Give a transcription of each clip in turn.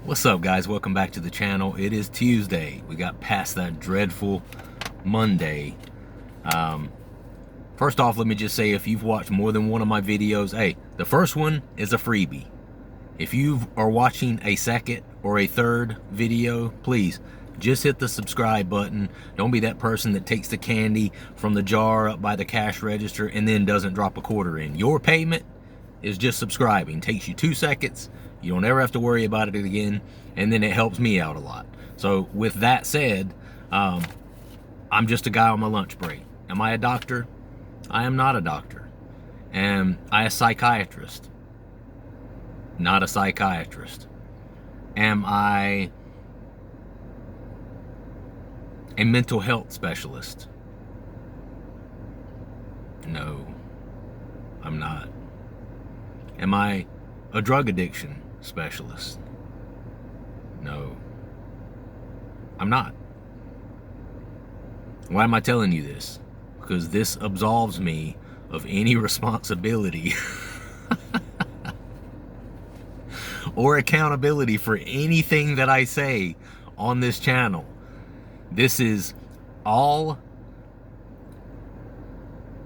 What's up, guys? Welcome back to the channel. It is Tuesday. We got past that dreadful Monday. First off, let me just say, if you've watched more than one of my videos, hey, the first one is a freebie. If you are watching a second or a third video, please just hit the subscribe button. Don't be that person that takes the candy from the jar up by the cash register and then doesn't drop a quarter in. Your payment is just subscribing. Takes you 2 seconds. You don't ever have to worry about it again, and then it helps me out a lot. So with that said, I'm just a guy on my lunch break. Am I a doctor? I am not a doctor. Am I a psychiatrist? Not a psychiatrist. Am I a mental health specialist? No, I'm not. Am I a drug addiction specialist? No, I'm not. Why am I telling you this? Because this absolves me of any responsibility or accountability for anything that I say on this channel. This is all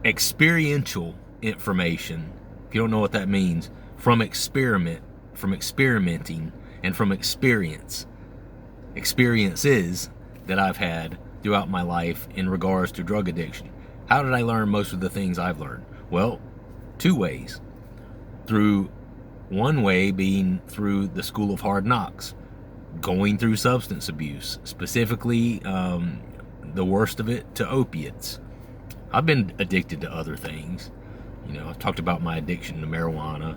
experiential information. If you don't know what that means, from experimenting and from experiences that I've had throughout my life in regards to drug addiction. How did I learn most of the things I've learned? Well, 2 ways. One way being through the School of Hard Knocks, going through substance abuse, specifically the worst of it, to opiates. I've been addicted to other things. You know, I've talked about my addiction to marijuana,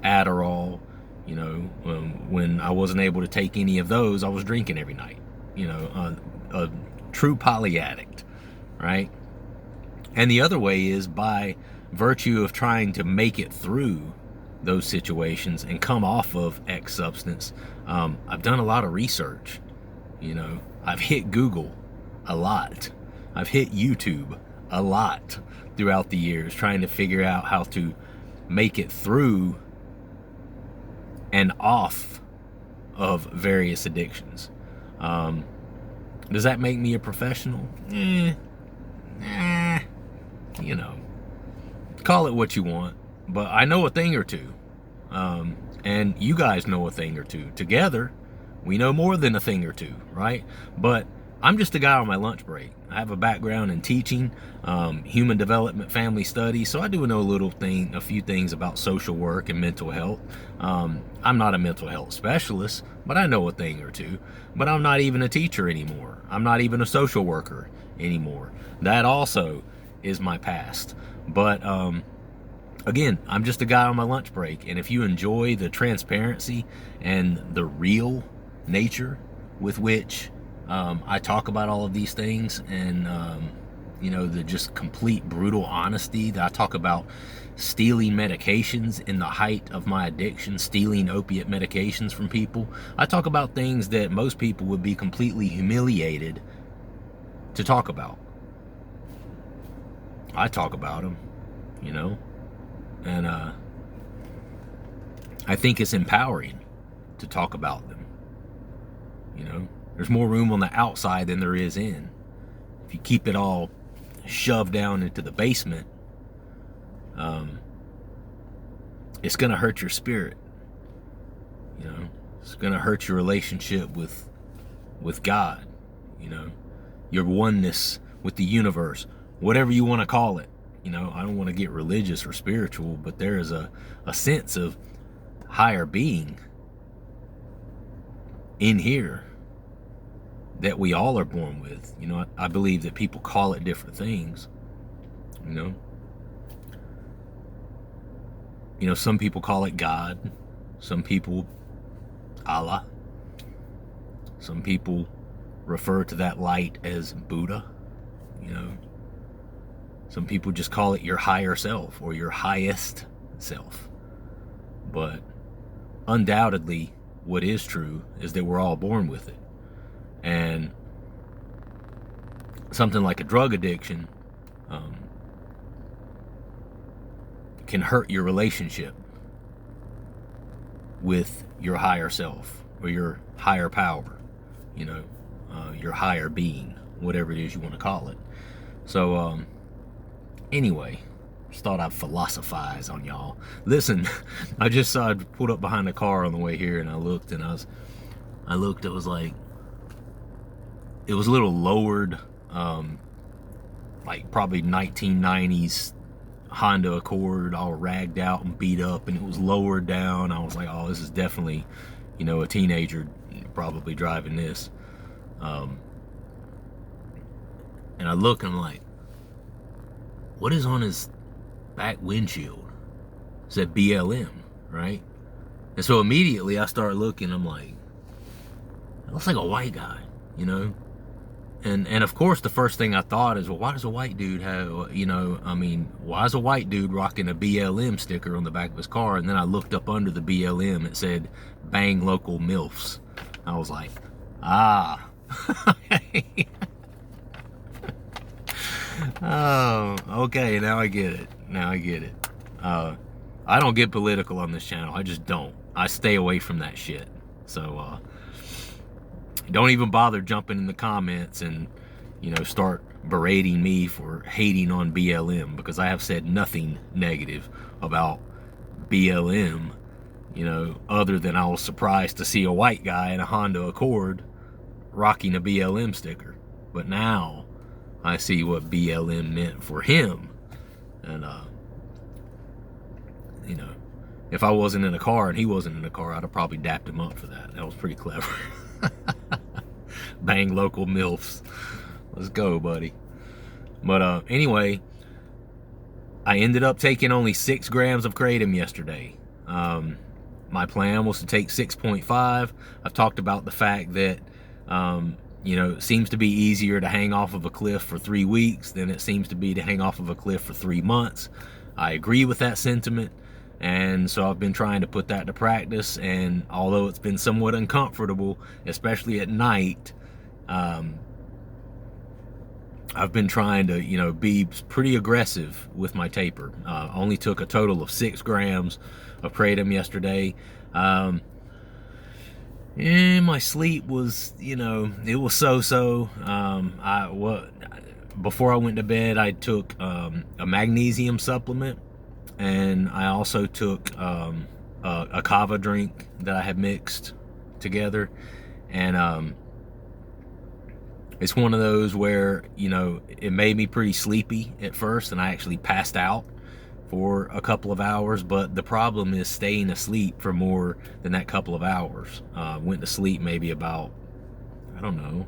Adderall. You know, when I wasn't able to take any of those, I was drinking every night. You know, a true poly addict, right? And the other way is by virtue of trying to make it through those situations and come off of X substance. I've done a lot of research. You know, I've hit Google a lot. I've hit YouTube a lot throughout the years, trying to figure out how to make it through and off of various addictions. Does that make me a professional? You know, call it what you want, but I know a thing or two. And you guys know a thing or two. Together, we know more than a thing or two, right? But I'm just a guy on my lunch break. I have a background in teaching, human development, family studies, so I do know a few things about social work and mental health. I'm not a mental health specialist, but I know a thing or two. But I'm not even a teacher anymore. I'm not even a social worker anymore. That also is my past. But again, I'm just a guy on my lunch break, and if you enjoy the transparency and the real nature with which I talk about all of these things, and you know, the just complete brutal honesty that I talk about, stealing medications in the height of my addiction, stealing opiate medications from people. I talk about things that most people would be completely humiliated to talk about. I talk about them, you know, and I think it's empowering to talk about them. You know, there's more room on the outside than there is in. If you keep it all shoved down into the basement, it's gonna hurt your spirit. You know, it's gonna hurt your relationship with God. You know, your oneness with the universe, whatever you want to call it. You know, I don't want to get religious or spiritual, but there is a sense of higher being in here that we all are born with. You know, I believe that people call it different things. You know, some people call it God, some people Allah, some people refer to that light as Buddha. You know, some people just call it your higher self or your highest self. But undoubtedly, what is true is that we're all born with it. And something like a drug addiction can hurt your relationship with your higher self or your higher power, you know, your higher being, whatever it is you want to call it. So anyway, just thought I'd philosophize on y'all. Listen, I just saw I pulled up behind the car on the way here, and I looked, and it was like, it was a little lowered, like probably 1990s Honda Accord, all ragged out and beat up, and it was lowered down. I was like, oh, this is definitely, you know, a teenager probably driving this. And I look, and I'm like, what is on his back windshield? It said BLM, right? And so immediately I start looking, I'm like, it looks like a white guy, you know? And of course the first thing I thought is, well, why does a white dude have, you know, I mean, why is a white dude rocking a BLM sticker on the back of his car? And then I looked up under the BLM, it said, bang local MILFs. I was like, ah. Oh, okay, now I get it. I don't get political on this channel. I just don't. I stay away from that shit. So, don't even bother jumping in the comments and, you know, start berating me for hating on BLM, because I have said nothing negative about BLM, you know, other than I was surprised to see a white guy in a Honda Accord rocking a BLM sticker. But now I see what BLM meant for him. And, you know, if I wasn't in a car and he wasn't in a car, I'd have probably dapped him up for that. That was pretty clever. Bang local MILFs. Let's go, buddy. But anyway, I ended up taking only 6 grams of Kratom yesterday. My plan was to take 6.5. I've talked about the fact that, you know, it seems to be easier to hang off of a cliff for 3 weeks than it seems to be to hang off of a cliff for 3 months. I agree with that sentiment. And so I've been trying to put that to practice, and although it's been somewhat uncomfortable, especially at night, I've been trying to, you know, be pretty aggressive with my taper. Only took a total of 6 grams of Kratom yesterday. And my sleep was, you know, it was so-so. Before I went to bed, I took a magnesium supplement. And I also took a kava drink that I had mixed together. And it's one of those where, you know, it made me pretty sleepy at first, and I actually passed out for a couple of hours. But the problem is staying asleep for more than that couple of hours. Went to sleep maybe about, I don't know,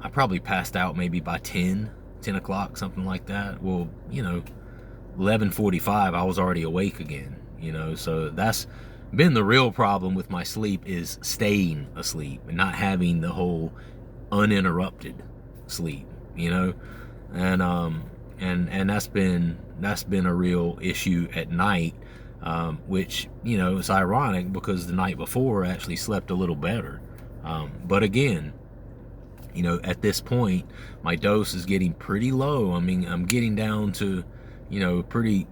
I probably passed out maybe by 10 o'clock, something like that. Well, you know, 11:45 I was already awake again, you know. So that's been the real problem with my sleep, is staying asleep and not having the whole uninterrupted sleep, you know. And that's been a real issue at night, which, you know, it's ironic because the night before I actually slept a little better. But again, you know, at this point my dose is getting pretty low. I mean, I'm getting down to, you know, pretty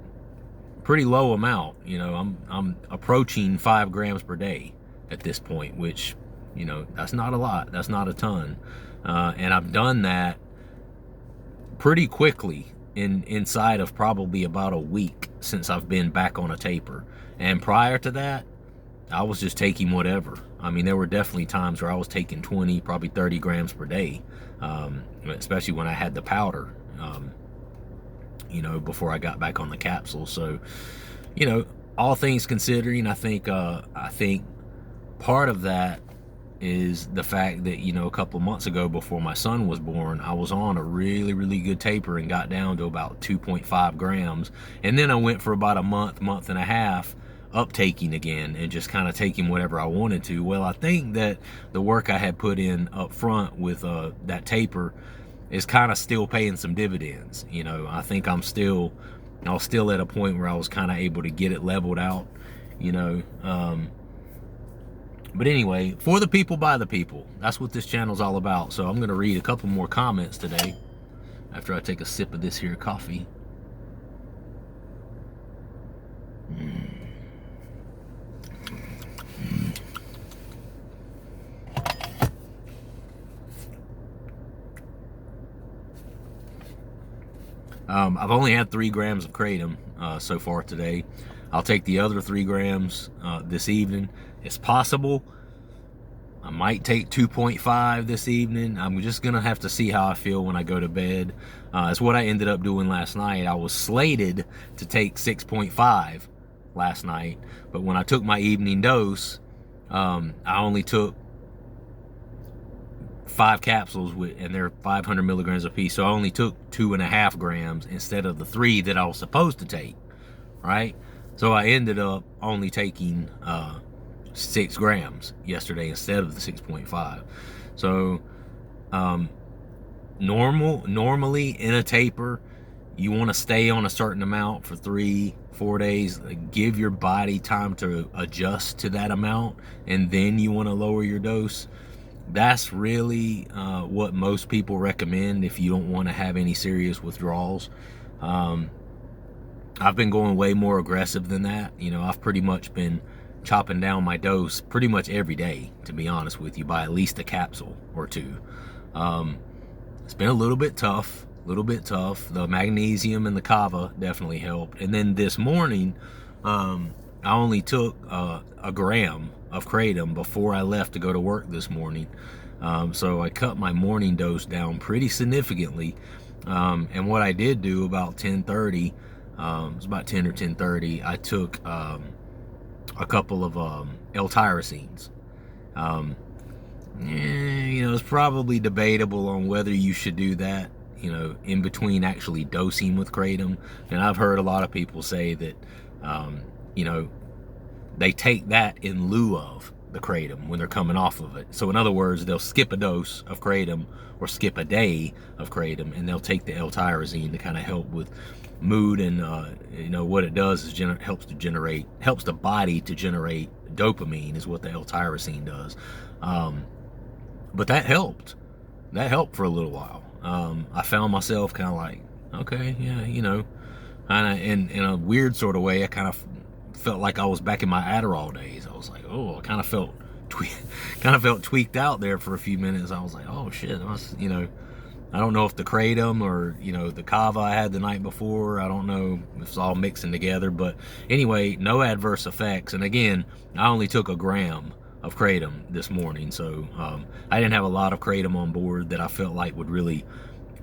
low amount. You know, I'm approaching 5 grams per day at this point, which, you know, that's not a lot, that's not a ton. And I've done that pretty quickly inside of probably about a week since I've been back on a taper. And prior to that, I was just taking whatever. I mean, there were definitely times where I was taking 20, probably 30 grams per day, especially when I had the powder, you know, before I got back on the capsule. So, you know, all things considering, I think part of that is the fact that, you know, a couple of months ago before my son was born, I was on a really, really good taper and got down to about 2.5 grams. And then I went for about a month and a half uptaking again and just kind of taking whatever I wanted to. Well, I think that the work I had put in up front with that taper is kind of still paying some dividends. You know, I think I was still at a point where I was kind of able to get it leveled out, you know. But anyway, for the people, by the people, that's what this channel's all about. So I'm going to read a couple more comments today after I take a sip of this here coffee. I've only had 3 grams of kratom so far today. I'll take the other 3 grams this evening. It's possible I might take 2.5 this evening. I'm just gonna have to see how I feel when I go to bed. It's what I ended up doing last night. I was slated to take 6.5 last night, but when I took my evening dose, I only took 5 capsules and they're 500 milligrams a piece. So I only took 2.5 grams instead of the 3 that I was supposed to take, right? So I ended up only taking 6 grams yesterday instead of the 6.5. So normally in a taper, you want to stay on a certain amount for 3-4 days. Give your body time to adjust to that amount, and then you want to lower your dose. That's really what most people recommend if you don't want to have any serious withdrawals. I've been going way more aggressive than that. You know, I've pretty much been chopping down my dose pretty much every day, to be honest with you, by at least a capsule or 2. It's been a little bit tough. The magnesium and the kava definitely helped. And then this morning, I only took a gram of kratom before I left to go to work this morning. So I cut my morning dose down pretty significantly. And what I did do about 10:30, it was about 10 or 10:30, I took a couple of L-tyrosines. You know, it's probably debatable on whether you should do that, you know, in between actually dosing with kratom. And I've heard a lot of people say that, you know, they take that in lieu of the kratom when they're coming off of it. So in other words, they'll skip a dose of kratom or skip a day of kratom, and they'll take the L-tyrosine to kind of help with mood. And you know what it does is helps the body to generate dopamine, is what the L-tyrosine does. But that helped for a little while. I found myself kind of like, okay, yeah, you know, kind of in a weird sort of way. I kind of felt like I was back in my Adderall days. I was like, oh, I kind of felt tweaked out there for a few minutes. I was like, oh shit, you know, I don't know if the kratom or, you know, the kava I had the night before, I don't know if it's all mixing together. But anyway, no adverse effects. And again, I only took a gram of kratom this morning, so I didn't have a lot of kratom on board that I felt like would really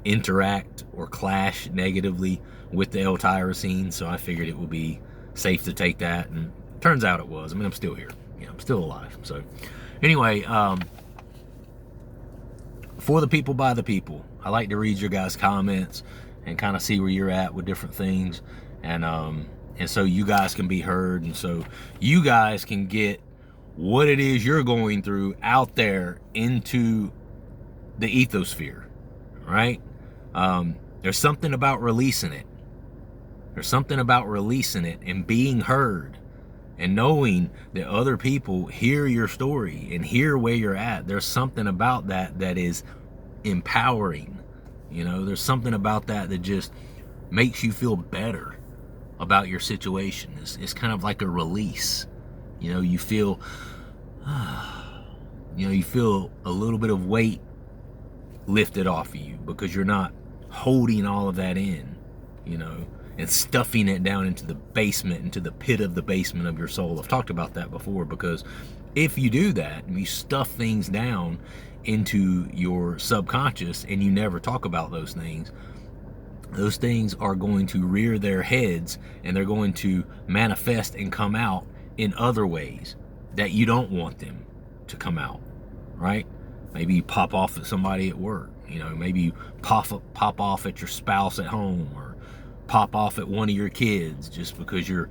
interact or clash negatively with the L-tyrosine. So I figured it would be safe to take that, and turns out it was. I mean, I'm still here, you know, I'm still alive. So anyway, for the people by the people, I like to read your guys' comments and kind of see where you're at with different things, and so you guys can be heard, and so you guys can get what it is you're going through out there into the ethosphere, right? There's something about releasing it. There's something about releasing it and being heard and knowing that other people hear your story and hear where you're at. There's something about that that is empowering. You know, there's something about that that just makes you feel better about your situation. It's kind of like a release. You know, you feel a little bit of weight lifted off of you because you're not holding all of that in, you know, and stuffing it down into the basement, into the pit of the basement of your soul. I've talked about that before, because if you do that and you stuff things down into your subconscious and you never talk about those things are going to rear their heads, and they're going to manifest and come out in other ways that you don't want them to come out, right? Maybe you pop off at somebody at work, you know, maybe you pop off at your spouse at home, or pop off at one of your kids, just because you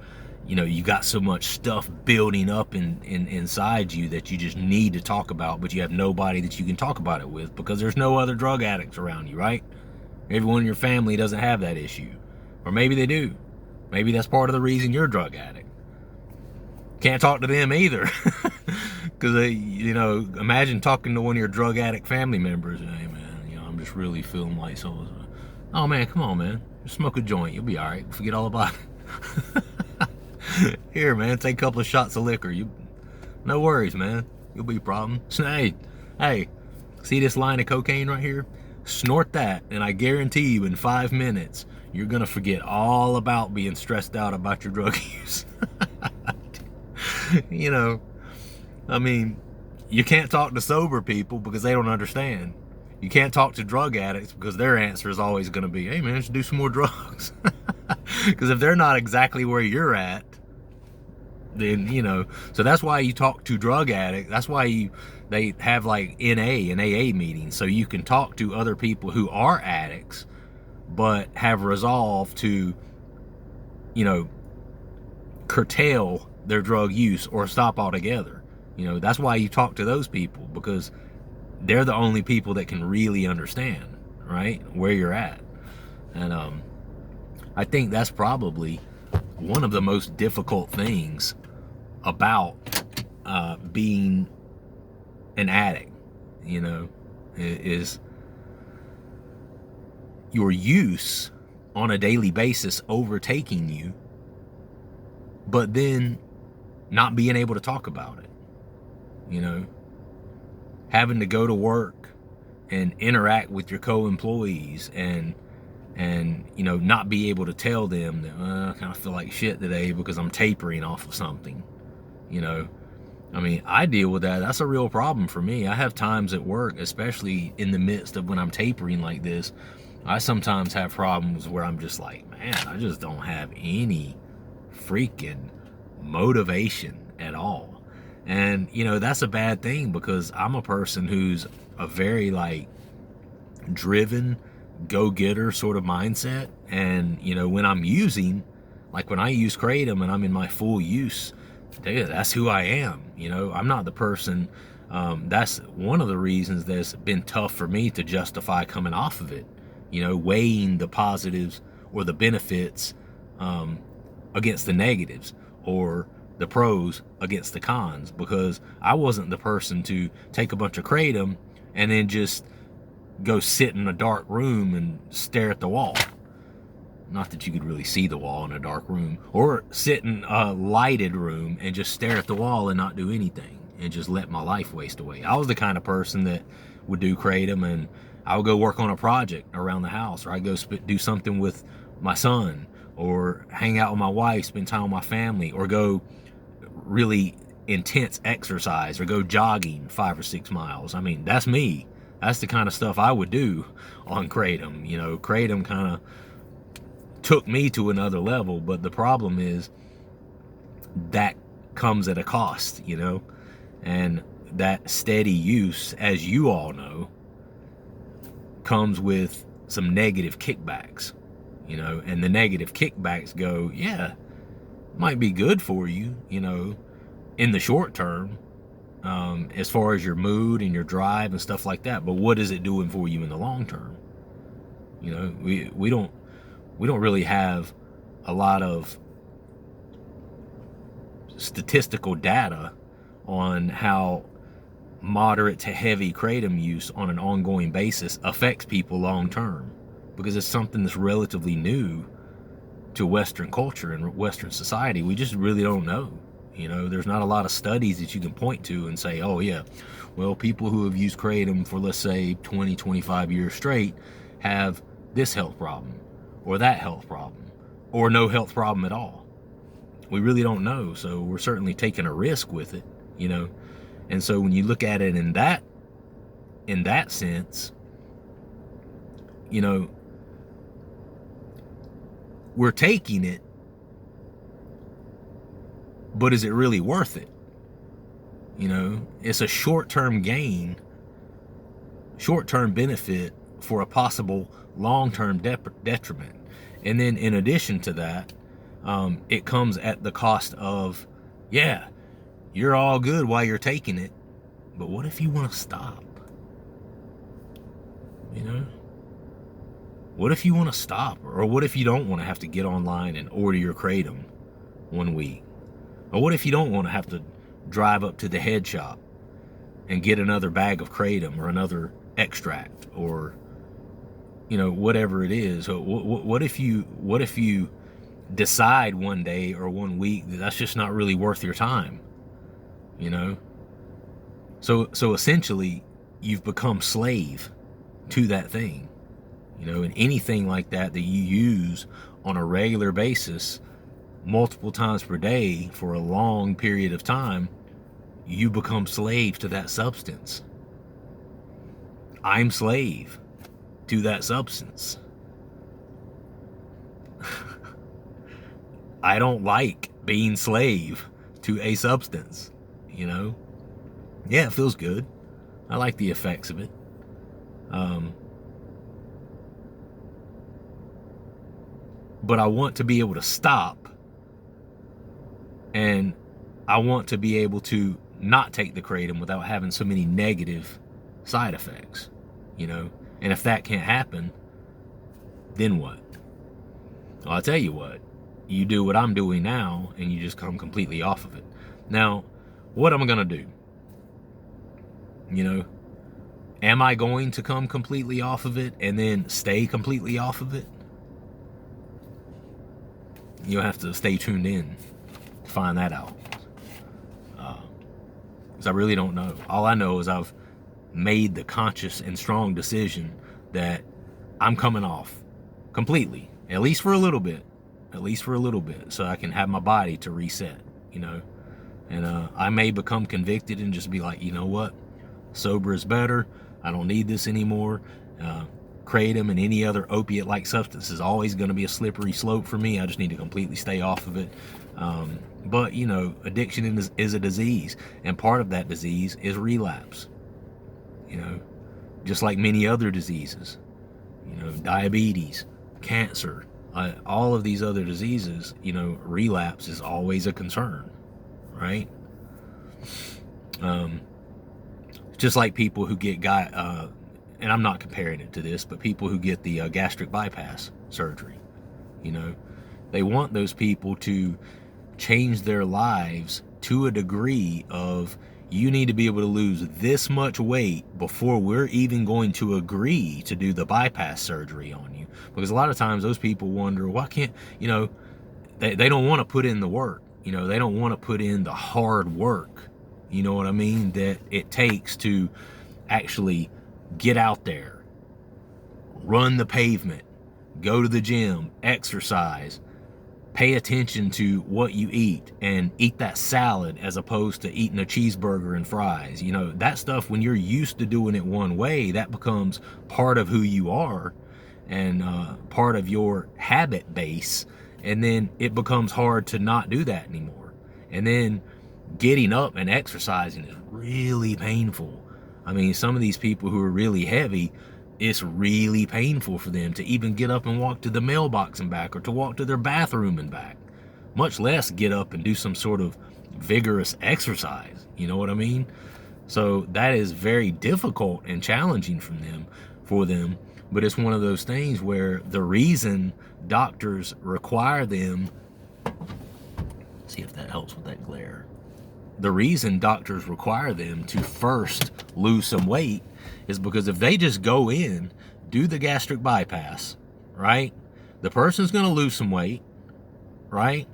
got so much stuff building up inside you that you just need to talk about, but you have nobody that you can talk about it with because there's no other drug addicts around you, right? Everyone in your family doesn't have that issue. Or maybe they do. Maybe that's part of the reason you're a drug addict. Can't talk to them either. Because, imagine talking to one of your drug addict family members. Hey, man, I'm just really feeling like so. Oh, man, come on, man. Just smoke a joint. You'll be all right. Forget all about it. Here, man, take a couple of shots of liquor. No worries, man. You'll be a problem. Hey, see this line of cocaine right here? Snort that, and I guarantee you in 5 minutes, you're going to forget all about being stressed out about your drug use. You know, I mean, you can't talk to sober people because they don't understand. You can't talk to drug addicts because their answer is always going to be, hey man, let's do some more drugs. Because if they're not exactly where you're at, then, you know, so that's why you talk to drug addicts. That's why they have like NA and AA meetings, so you can talk to other people who are addicts but have resolved to, you know, curtail their drug use or stop altogether. You know, that's why you talk to those people, because they're the only people that can really understand, right, where you're at. And I think that's probably one of the most difficult things about being an addict, you know, is your use on a daily basis overtaking you, but then not being able to talk about it, you know, having to go to work and interact with your co-employees and you know, not be able to tell them that I kind of feel like shit today because I'm tapering off of something, you know. I mean, I deal with that. That's a real problem for me. I have times at work, especially in the midst of when I'm tapering like this, I sometimes have problems where I'm just like, man, I just don't have any freaking motivation at all. And, you know, that's a bad thing because I'm a person who's a very, like, driven, go-getter sort of mindset. And, you know, when I'm using, like when I use Kratom and I'm in my full use, dude, that's who I am. You know, I'm not the person, that's one of the reasons that's been tough for me to justify coming off of it, you know, weighing the positives or the benefits against the negatives, or the pros against the cons, because I wasn't the person to take a bunch of Kratom and then just go sit in a dark room and stare at the wall. Not that you could really see the wall in a dark room, or sit in a lighted room and just stare at the wall and not do anything and just let my life waste away. I was the kind of person that would do Kratom and I would go work on a project around the house, or I'd go do something with my son, or hang out with my wife, spend time with my family, or go really intense exercise, or go jogging 5 or 6 miles. I mean, that's me. That's the kind of stuff I would do on Kratom. You know, Kratom kind of took me to another level, but the problem is that comes at a cost, you know, and that steady use, as you all know, comes with some negative kickbacks, you know, and the negative kickbacks go, yeah, might be good for you, you know, in the short term, as far as your mood and your drive and stuff like that, but what is it doing for you in the long term? You know, we don't really have a lot of statistical data on how moderate to heavy Kratom use on an ongoing basis affects people long term, because it's something that's relatively new to Western culture and Western society. We just really don't know. You know, there's not a lot of studies that you can point to and say, oh yeah, well, people who have used Kratom for, let's say, 20, 25 years straight have this health problem or that health problem, or no health problem at all. We really don't know, so we're certainly taking a risk with it, you know. And so when you look at it in that sense, you know, we're taking it, but is it really worth it? You know, it's a short-term gain, short-term benefit for a possible long-term detriment. And then in addition to that, it comes at the cost of, yeah, you're all good while you're taking it, but what if you want to stop? You know? What if you want to stop? Or what if you don't want to have to get online and order your Kratom one week? Or what if you don't want to have to drive up to the head shop and get another bag of Kratom or another extract, or, you know, whatever it is? What if you decide one day or one week that that's just not really worth your time? You know? So essentially, you've become slave to that thing. And anything like that that you use on a regular basis, multiple times per day for a long period of time, you become slave to that substance. I'm slave to that substance. I don't like being slave to a substance, Yeah, it feels good. I like the effects of it. But I want to be able to stop, and I want to be able to not take the kratom without having so many negative side effects, And if that can't happen, then what? Well, I'll tell you what. You do what I'm doing now, and you just come completely off of it. Now, what am I going to do? Am I going to come completely off of it and then stay completely off of it? You'll have to stay tuned in to find that out. Because I really don't know. All I know is I've made the conscious and strong decision that I'm coming off completely, at least for a little bit, so I can have my body to reset, And I may become convicted and just be like, you know what? Sober is better. I don't need this anymore. Kratom and any other opiate-like substance is always going to be a slippery slope for me. I just need to completely stay off of it. But, addiction is a disease, and part of that disease is relapse. Just like many other diseases, diabetes, cancer, all of these other diseases, relapse is always a concern, right? Just like people who get and I'm not comparing it to this, but people who get the gastric bypass surgery, they want those people to change their lives to a degree of, you need to be able to lose this much weight before we're even going to agree to do the bypass surgery on you. Because a lot of times those people wonder, why can't, they don't want to put in the work. They don't want to put in the hard work, that it takes to actually get out there, run the pavement, go to the gym, exercise, pay attention to what you eat, and eat that salad as opposed to eating a cheeseburger and fries. That stuff, when you're used to doing it one way, that becomes part of who you are and part of your habit base. And then it becomes hard to not do that anymore. And then getting up and exercising is really painful. I mean, some of these people who are really heavy, it's really painful for them to even get up and walk to the mailbox and back, or to walk to their bathroom and back, much less get up and do some sort of vigorous exercise. You know what I mean? So that is very difficult and challenging for them. But it's one of those things where the reason doctors require them, see if that helps with that glare. The reason doctors require them to first lose some weight is because if they just go in, do the gastric bypass, right? The person's going to lose some weight, right?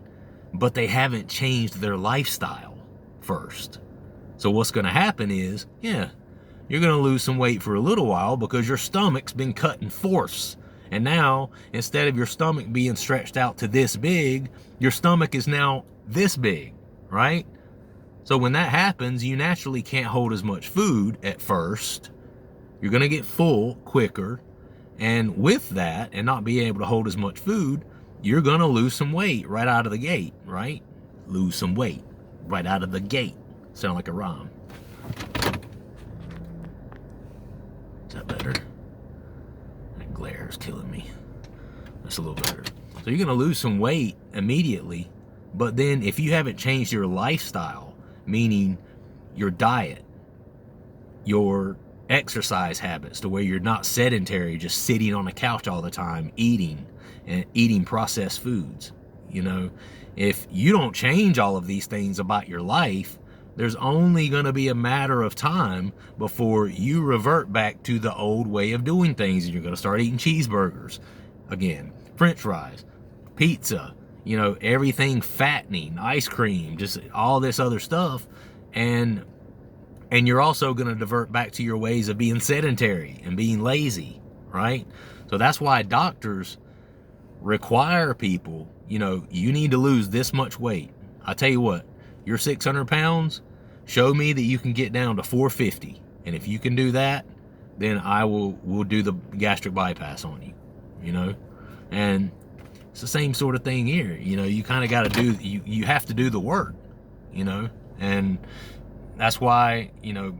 But they haven't changed their lifestyle first. So what's going to happen is, you're going to lose some weight for a little while because your stomach's been cut in fourths. And now, instead of your stomach being stretched out to this big, your stomach is now this big, right? So when that happens, you naturally can't hold as much food at first. You're going to get full quicker. And with that, and not being able to hold as much food, you're going to lose some weight right out of the gate, right? Lose some weight right out of the gate. Sound like a rhyme. Is that better? That glare is killing me. That's a little better. So you're going to lose some weight immediately. But then if you haven't changed your lifestyle, meaning your diet, your exercise habits, to where you're not sedentary, just sitting on a couch all the time, eating processed foods, if you don't change all of these things about your life, there's only going to be a matter of time before you revert back to the old way of doing things, and you're going to start eating cheeseburgers again, french fries, pizza, everything fattening, ice cream, just all this other stuff. And you're also going to divert back to your ways of being sedentary and being lazy, right? So that's why doctors require people, you know, you need to lose this much weight. I tell you what, you're 600 pounds, show me that you can get down to 450. And if you can do that, then we'll do the gastric bypass on you, you know? And it's the same sort of thing here. You know, you kind of got to you have to do the work, you know? And that's why, you know,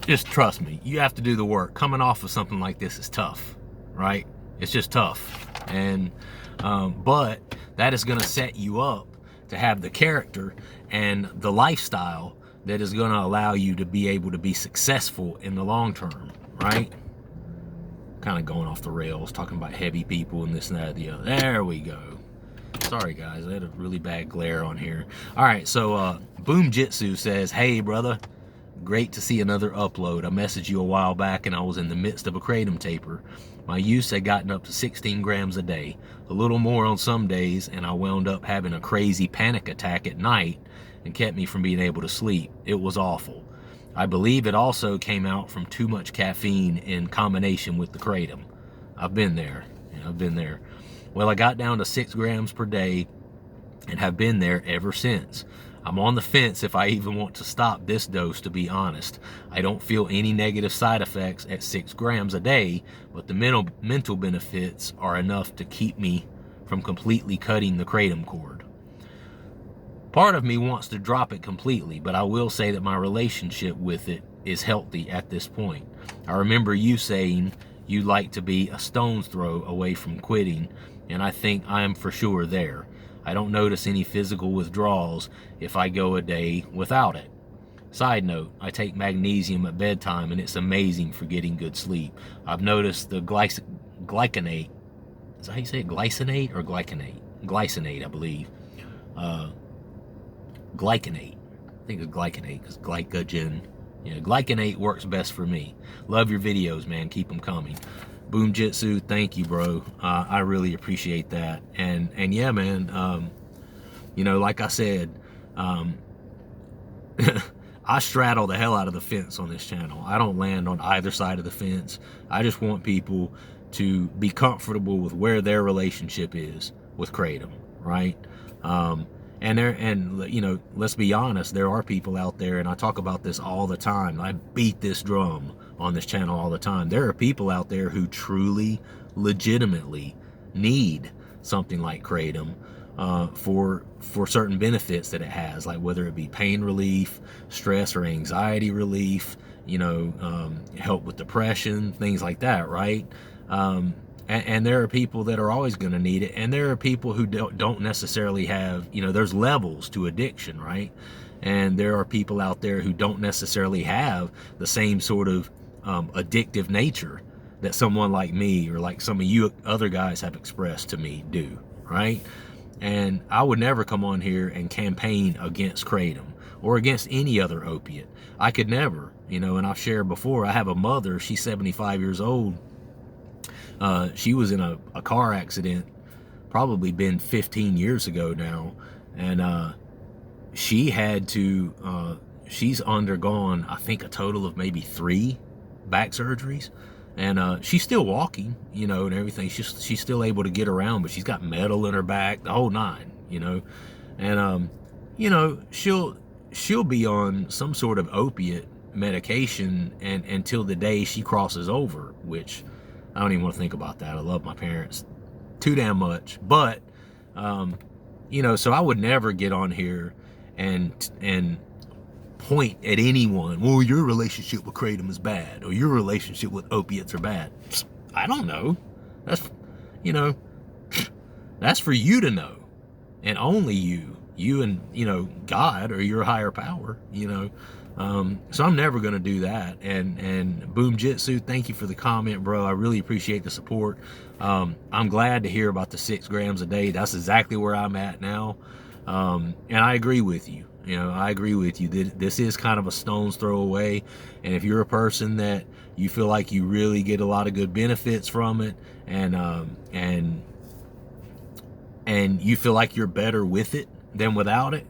just trust me, you have to do the work. Coming off of something like this is tough, right? It's just tough. And, but that is going to set you up to have the character and the lifestyle that is going to allow you to be able to be successful in the long term, right? Kind of going off the rails, talking about heavy people and this and that and the other. There we go. Sorry guys, I had a really bad glare on here. All right, so Boom Jitsu says, hey brother, great to see another upload. I messaged you a while back and I was in the midst of a Kratom Taper. My use had gotten up to 16 grams a day, a little more on some days, and I wound up having a crazy panic attack at night and kept me from being able to sleep. It was awful. I believe it also came out from too much caffeine in combination with the Kratom. I've been there. I've been there. Well, I got down to 6 grams per day and have been there ever since. I'm on the fence if I even want to stop this dose, to be honest. I don't feel any negative side effects at 6 grams a day, but the mental benefits are enough to keep me from completely cutting the Kratom cord. Part of me wants to drop it completely, but I will say that my relationship with it is healthy at this point. I remember you saying you'd like to be a stone's throw away from quitting, and I think I am for sure there. I don't notice any physical withdrawals if I go a day without it. Side note, I take magnesium at bedtime and it's amazing for getting good sleep. I've noticed the glycinate, is that how you say it? Glycinate or glycinate? Glycinate, I believe. Glycinate. I think of glycinate because glycogen. Yeah, glycinate works best for me. Love your videos, man. Keep them coming. Boom Jitsu, thank you, bro. I really appreciate that. And yeah, man, you know, like I said, I straddle the hell out of the fence on this channel. I don't land on either side of the fence. I just want people to be comfortable with where their relationship is with Kratom, right? And you know, let's be honest, there are people out there, and I talk about this all the time. I beat this drum on this channel all the time. There are people out there who truly, legitimately need something like Kratom for certain benefits that it has, like whether it be pain relief, stress or anxiety relief, you know, help with depression, things like that, right? And there are people that are always going to need it, and there are people who don't necessarily have, you know, there's levels to addiction, right? And there are people out there who don't necessarily have the same sort of addictive nature that someone like me or like some of you other guys have expressed to me do, right? And I would never come on here and campaign against Kratom or against any other opiate. I could never, you know, and I've shared before, I have a mother, she's 75 years old. She was in a car accident, probably been 15 years ago now, and she had to, she's undergone, I think, a total of maybe 3 back surgeries, and she's still walking, you know, and everything. She's still able to get around, but she's got metal in her back, the whole 9, you know, and you know, she'll be on some sort of opiate medication and until the day she crosses over, which I don't even want to think about that. I love my parents too damn much. But, you know, so I would never get on here and point at anyone, well, your relationship with Kratom is bad, or your relationship with opiates are bad. I don't know. That's, you know, that's for you to know. And only you and, you know, God or your higher power, you know. So I'm never going to do that. And Boom Jitsu, thank you for the comment, bro. I really appreciate the support. I'm glad to hear about the 6 grams a day. That's exactly where I'm at now. And I agree with you. You know, I agree with you. This is kind of a stone's throw away. And if you're a person that you feel like you really get a lot of good benefits from it, and you feel like you're better with it than without it,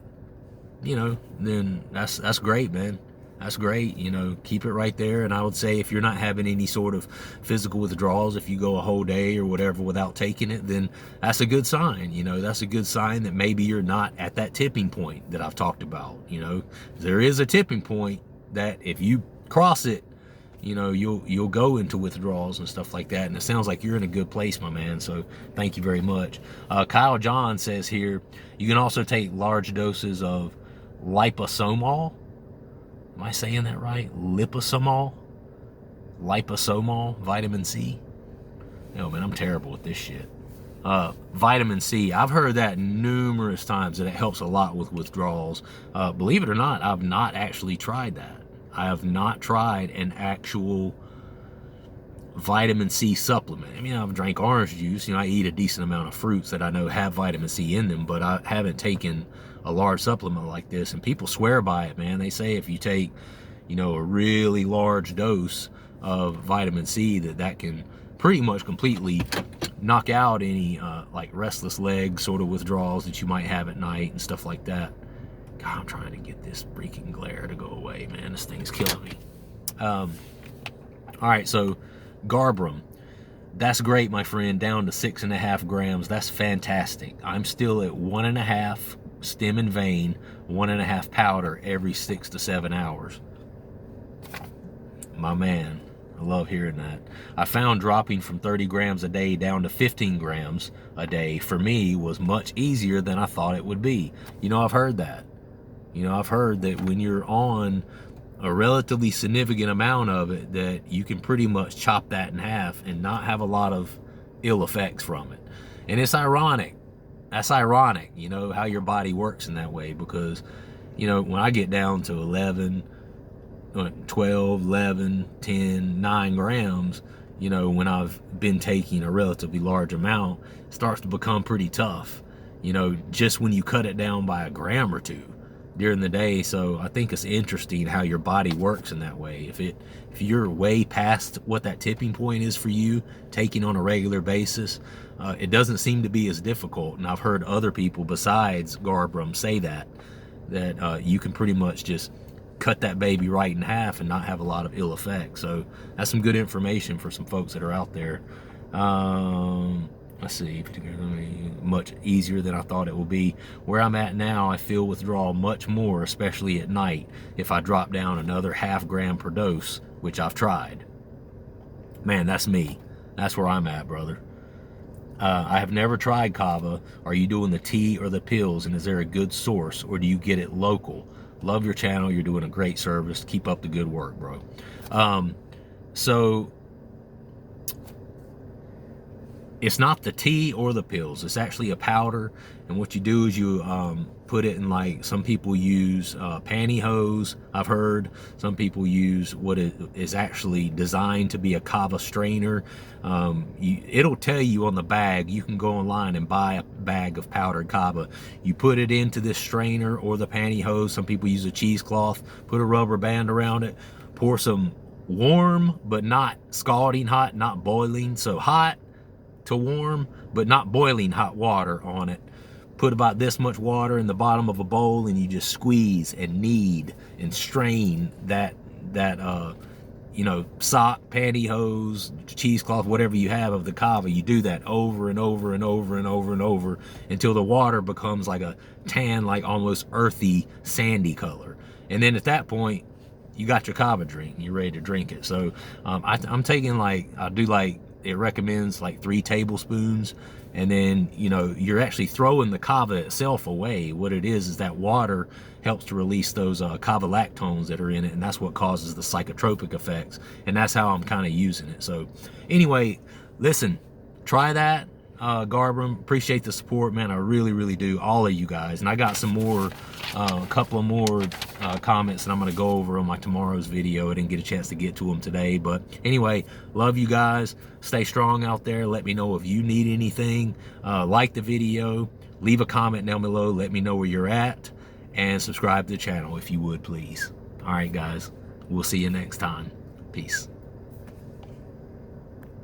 you know, then that's great, man. that's great. You know, keep it right there. And I would say if you're not having any sort of physical withdrawals, if you go a whole day or whatever without taking it, then that's a good sign. You know, that's a good sign that maybe you're not at that tipping point that I've talked about. You know, there is a tipping point that if you cross it, you know, you'll go into withdrawals and stuff like that. And it sounds like you're in a good place, my man. So thank you very much. Kyle John says here, you can also take large doses of liposomol. Am I saying that right? Liposomol? Liposomol, vitamin C. Oh man, I'm terrible with this shit. Vitamin C, I've heard that numerous times that it helps a lot with withdrawals. Believe it or not, I've not actually tried that. I have not tried an actual vitamin C supplement. I mean, I've drank orange juice. You know, I eat a decent amount of fruits that I know have vitamin C in them, but I haven't taken a large supplement like this. And people swear by it, man. They say if you take, you know, a really large dose of vitamin C, that can pretty much completely knock out any like restless leg sort of withdrawals that you might have at night and stuff like that. God, I'm trying to get this freaking glare to go away, man. This thing's killing me. All right, so Garbrum, that's great, my friend. Down to 6.5 grams. That's fantastic. I'm still at 1.5 stem and vein, 1.5 powder every 6 to 7 hours. My man, I love hearing that. I found dropping from 30 grams a day down to 15 grams a day for me was much easier than I thought it would be. You know, I've heard that. You know, I've heard that when you're on a relatively significant amount of it, that you can pretty much chop that in half and not have a lot of ill effects from it. And it's ironic. That's ironic, you know, how your body works in that way, because, you know, when I get down to 11, 12, 11, 10, 9 grams, you know, when I've been taking a relatively large amount, it starts to become pretty tough, you know, just when you cut it down by a gram or two during the day. So I think it's interesting how your body works in that way. If you're way past what that tipping point is for you, taking on a regular basis, it doesn't seem to be as difficult. And I've heard other people besides Garbrum say that you can pretty much just cut that baby right in half and not have a lot of ill effects. So that's some good information for some folks that are out there. Let's see, much easier than I thought it would be. Where I'm at now, I feel withdrawal much more, especially at night, if I drop down another 0.5 gram per dose, which I've tried. Man, that's me. That's where I'm at, brother. I have never tried kava. Are you doing the tea or the pills, and is there a good source, or do you get it local? Love your channel. You're doing a great service. Keep up the good work, bro. So it's not the tea or the pills. It's actually a powder. And what you do is you put it in, like, some people use pantyhose, I've heard. Some people use what is actually designed to be a kava strainer. It'll tell you on the bag. You can go online and buy a bag of powdered kava. You put it into this strainer or the pantyhose. Some people use a cheesecloth, put a rubber band around it, pour some warm but not scalding hot, not boiling, so hot to warm but not boiling hot water on it. Put about this much water in the bottom of a bowl, and you just squeeze and knead and strain that you know, sock, pantyhose, cheesecloth, whatever you have of the kava. You do that over and over and over and over and over until the water becomes like a tan, like almost earthy, sandy color. And then at that point, you got your kava drink. You're ready to drink it. So I'm taking, like, I do, like, it recommends like 3 tablespoons, and then, you know, you're actually throwing the kava itself away. What it is that water helps to release those kava lactones that are in it, and that's what causes the psychotropic effects, and that's how I'm kind of using it. So anyway, listen, try that. Garbrum, appreciate the support, man. I really, really do, all of you guys. And I got some more, a couple of more comments that I'm going to go over on my tomorrow's video. I didn't get a chance to get to them today, but anyway, love you guys. Stay strong out there. Let me know if you need anything. Like the video, leave a comment down below, let me know where you're at, and subscribe to the channel if you would, please. All right, guys, we'll see you next time. Peace.